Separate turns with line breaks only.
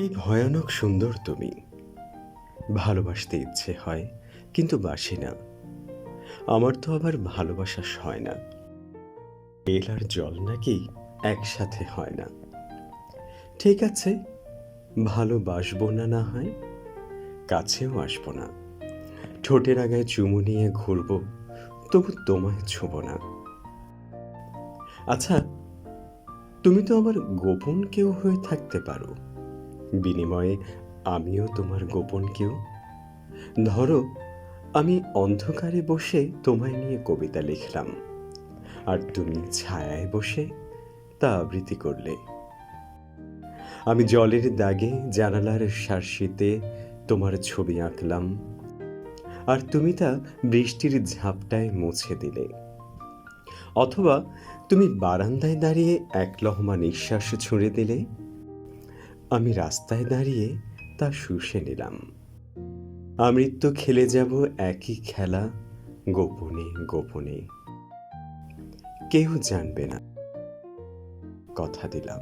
কি ভয়ানক সুন্দর তুমি। ভালোবাসতে ইচ্ছে হয়, কিন্তু বাসি না। আমার তো আবার ভালোবাসা হয় না। তেল আর জল নাকি একসাথে হয় না। ঠিক আছে, ভালোবাসবো না, না হয় কাছেও আসবো না। ঠোঁটের আগায় চুমু নিয়ে ঘুরবো, তবু তোমায় ছোঁব না। আচ্ছা, তুমি তো আমার গোপন কেউ হয়ে থাকতে পারো। বিনিময়ে আমিও তোমার গোপন কেউ। ধরো, আমি অন্ধকারে বসে তোমায় নিয়ে কবিতা লিখলাম, আর তুমি ছায়ায় বসে তা আবৃত্তি করলে। আমি জলের দাগে জানালার শার্সিতে তোমার ছবি আঁকলাম, আর তুমি তা বৃষ্টির ঝাপটায় মুছে দিলে। অথবা তুমি বারান্দায় দাঁড়িয়ে এক লহমা নিঃশ্বাস ছুঁড়ে দিলে, আমি রাস্তায় দাঁড়িয়ে তা শুষে নিলাম। আমৃত্যু খেলে যাব একই খেলা, গোপনে গোপনে। কেউ জানবে না, কথা দিলাম।